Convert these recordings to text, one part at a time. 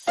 La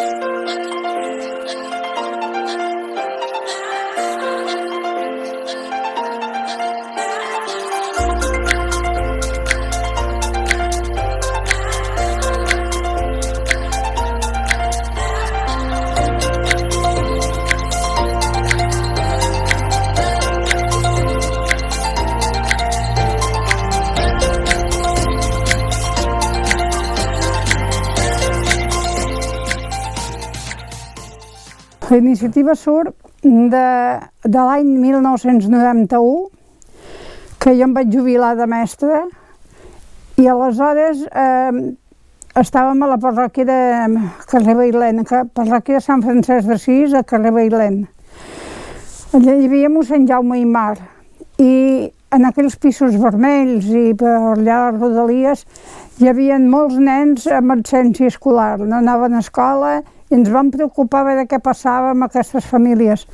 iniciativa surt de l'any 1991, que jo em vaig jubilar de mestra, i aleshores estàvem a la parròquia de carrer Bailèn, parròquia de Sant Francesc d'Assís, a carrer Bailèn. Allà hi havia mossèn Jaume Aimar, i en aquells pisos vermells i per allà a les rodalies hi havia molts nens amb absència escolar, no anaven a escola, i ens vam preocupar a veure què passava amb aquestes famílies.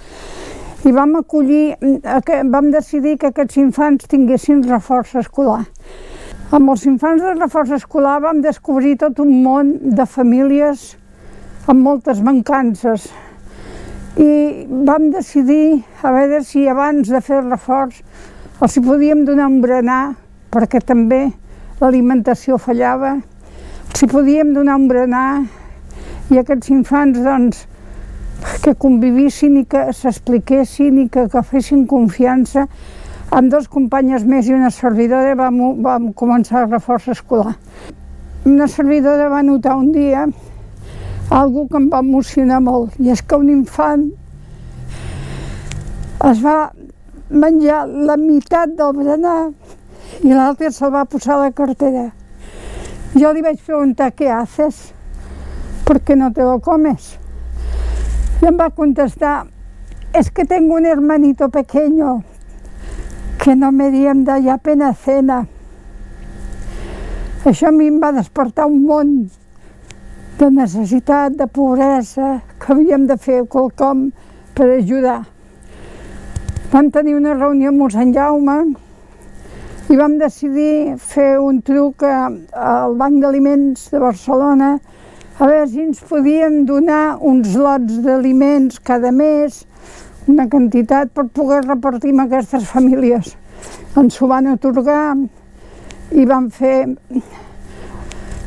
I vam decidir que aquests infants tinguessin reforç escolar. Amb els infants de reforç escolar vam descobrir tot un món de famílies amb moltes mancances. I vam decidir a veure si abans de fer el reforç els hi podíem donar un berenar, perquè també l'alimentació fallava, els hi podíem donar un berenar i aquests infants doncs, que convivissin i que s'expliquessin i que fessin confiança. Amb dos companyes més i una servidora vam començar el reforç escolar. Una servidora va notar un dia algo que em va emocionar molt, i és que un infant es va menjar la meitat del berenar i l'altre se'l va posar a la cartera. Jo li vaig preguntar, ¿qué haces? ¿Por qué no te lo comes? Y em va contestar, es que tengo un hermanito pequeño que no merienda y apenas cena. Això a mi em va despertar un món de necessitat, de pobresa, que havíem de fer quelcom per ajudar. Vam tenir una reunió amb mossèn Jaume i vam decidir fer un truc al Banc d'Aliments de Barcelona a veure si ens podien donar uns lots d'aliments cada mes, una quantitat per poder repartir amb aquestes famílies. Ens ho van atorgar i vam fer...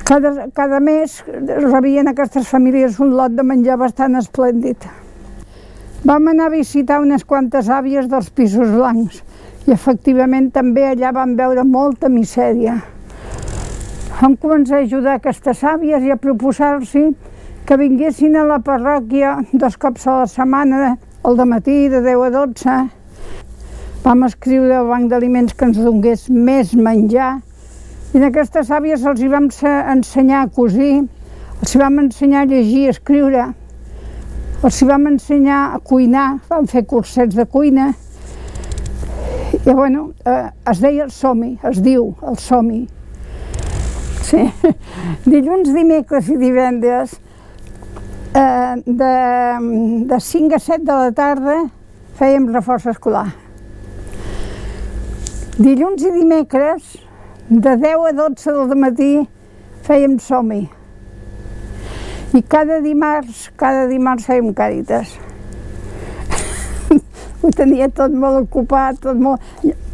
Cada mes rebien aquestes famílies un lot de menjar bastant esplèndid. Vam anar a visitar unes quantes àvies dels pisos blancs i efectivament també allà vam veure molta misèria. Vam començar a ajudar aquestes àvies i a proposar-los que vinguessin a la parròquia 2 cops a la setmana, al dematí de 10 a 12. Vam escriure al Banc d'Aliments que ens donés més menjar i a aquestes àvies els vam ensenyar a cosir, els vam ensenyar a llegir i a escriure, els vam ensenyar a cuinar, vam fer cursets de cuina. I bueno, es deia el Som-hi, es diu el Som-hi. Sí. Dilluns, dimecres i divendres de 5 a 7 de la tarda fèiem reforç escolar. Dilluns i dimecres de 10 a 12 del matí fèiem Som-hi. I cada dimarts fèiem Càritas. Ho tenia tot molt ocupat, tot molt...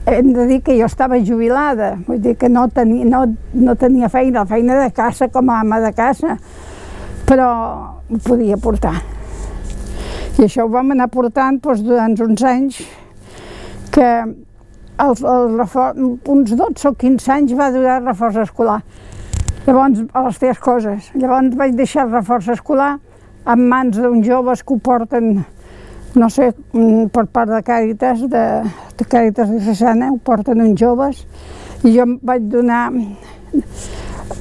Hem de dir que jo estava jubilada, vull dir que no tenia feina de casa com a ama de casa, però ho podia portar. I això ho vam anar portant durant uns anys, que uns 12 o 15 anys va durar el reforç escolar. Llavors, a les 3 coses. Llavors vaig deixar el reforç escolar en mans d'uns joves que ho porten, no sé, per part de Càritas, de Càritas Diocesana, ho porten uns joves, i jo em vaig donar,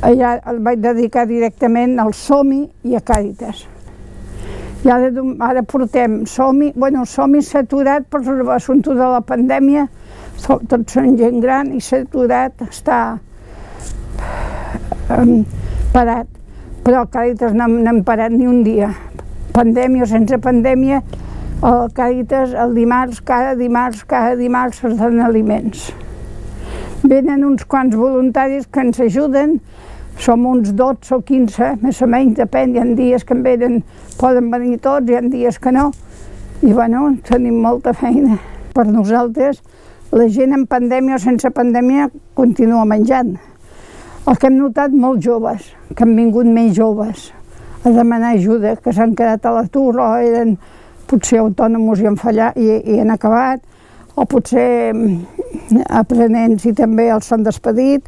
el vaig dedicar directament al Som-hi i a Càritas. I ara portem Som-hi, bueno, Som-hi s'ha aturat per l'assumpte de la pandèmia, tots són gent gran i s'ha aturat, està parat, però a Càritas no hem parat ni un dia. Pandèmia o sense pandèmia, al Càritas cada dimarts es donen aliments. Venen uns quants voluntaris que ens ajuden som uns 12 o 15, més o menys, depèn, hi ha dies que poden venir tots, hi ha dies que no, i bueno, tenim molta feina. Per nosaltres, la gent en pandèmia o sense pandèmia continua menjant. El que hem notat, molts joves, que han vingut més joves a demanar ajuda, que s'han quedat a l'atur o eren potser autònoms i han fallat i han acabat, o potser aprenents i també els s'han despedit.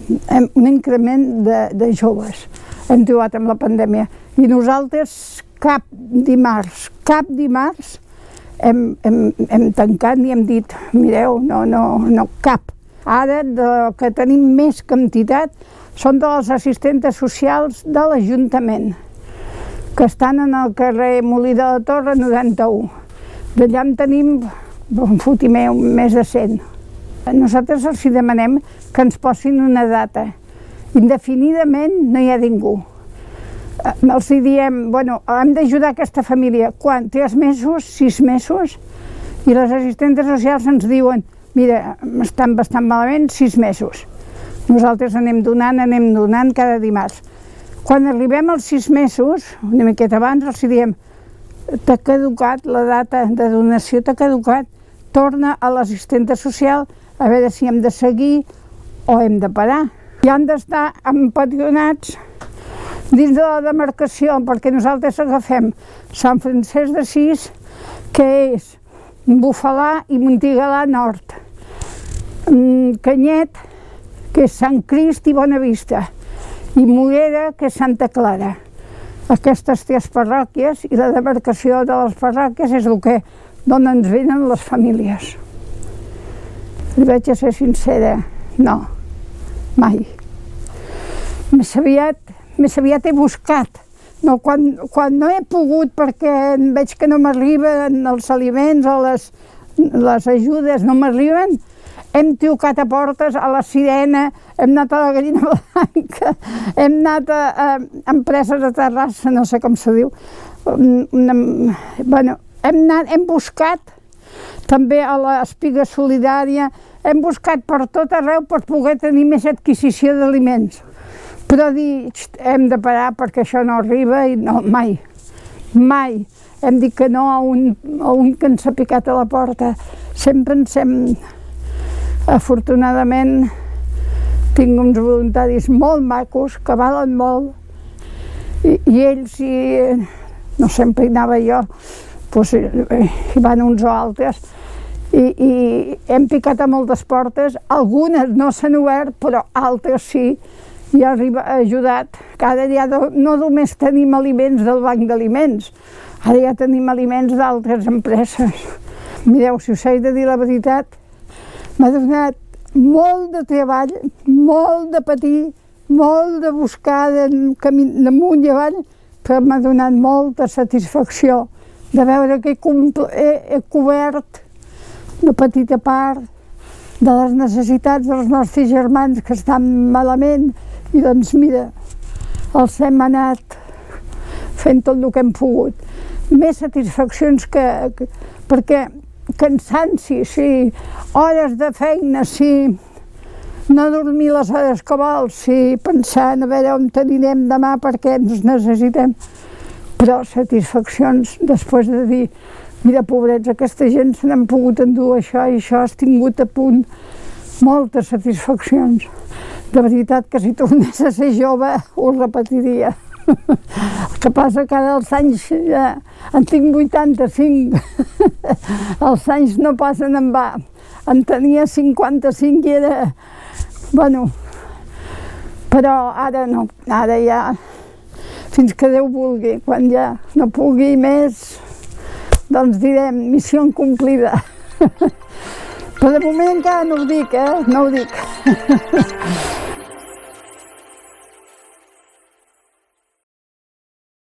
Un increment de joves hem trobat amb la pandèmia. I nosaltres cap dimarts hem tancat i hem dit, mireu, no cap. Ara, el que tenim més quantitat són de les assistentes socials de l'Ajuntament, que estan en el carrer Molí de la Torre 91. D'allà en tenim, més de 100. Nosaltres els demanem que ens posin una data. Indefinidament no hi ha ningú. Els diem, hem d'ajudar aquesta família. Quan? 3 mesos, 6 mesos? I les assistentes socials ens diuen, mira, estan bastant malament, 6 mesos. Nosaltres anem donant cada dimarts. Quan arribem als 6 mesos, una miqueta abans, els diem, t'ha caducat la data de donació, t'ha caducat, torna a l'assistenta social a veure si hem de seguir o hem de parar. I han d'estar empadronats dins de la demarcació, perquè nosaltres agafem Sant Francesc d'Assís, que és Bufalà i Montigalà Nord, Canyet, que és Sant Crist i Bonavista, i Morera, que és Santa Clara. Aquestes 3 parròquies i la demarcació de les parròquies és el que d'on ens venen les famílies. Li vaig a ser sincera, no, mai. Més aviat he buscat. No, quan no he pogut perquè veig que no m'arriben els aliments o les ajudes no m'arriben, hem trucat a portes, a la Sirena, hem anat a la Gallina Blanca, hem anat a empreses de Terrassa, no sé com se diu. Hem buscat també a l'Espiga Solidària, hem buscat per tot arreu per poder tenir més adquisició d'aliments. Però hem de parar perquè això no arriba i no, mai. Hem dit que no a un que ens ha picat a la porta. Sempre ens hem... Afortunadament, tinc uns voluntaris molt macos, que valen molt, i ells, no sempre hi anava jo, hi van uns o altres, i hem picat a moltes portes, algunes no s'han obert, però altres sí, i ha ajudat. Ara ja no només tenim aliments del banc d'aliments, ara ja tenim aliments d'altres empreses. Mireu, si us he de dir la veritat, m'ha donat molt de treball, molt de patir, molt de buscar damunt i avall, però m'ha donat molta satisfacció de veure que he cobert una petita part de les necessitats dels nostres germans que estan malament i doncs mira, els hem anat fent tot el que hem pogut. Més satisfaccions perquè cansanci, sí, hores de feina, sí, no dormir les hores que vols, sí, pensant a veure on anirem demà perquè ens necessitem, però satisfaccions després de dir, mira, pobrets, aquesta gent se n'han pogut endur això i això, has tingut a punt moltes satisfaccions. De veritat que si tornés a ser jove ho repetiria. El que passa que ara els anys, en tinc 85, els anys no passen en va. En tenia 55 i era, però ara no, ara ja, fins que Déu vulgui, quan ja no pugui més, doncs direm, missió incomplida. Però de moment encara no ho dic, no ho dic.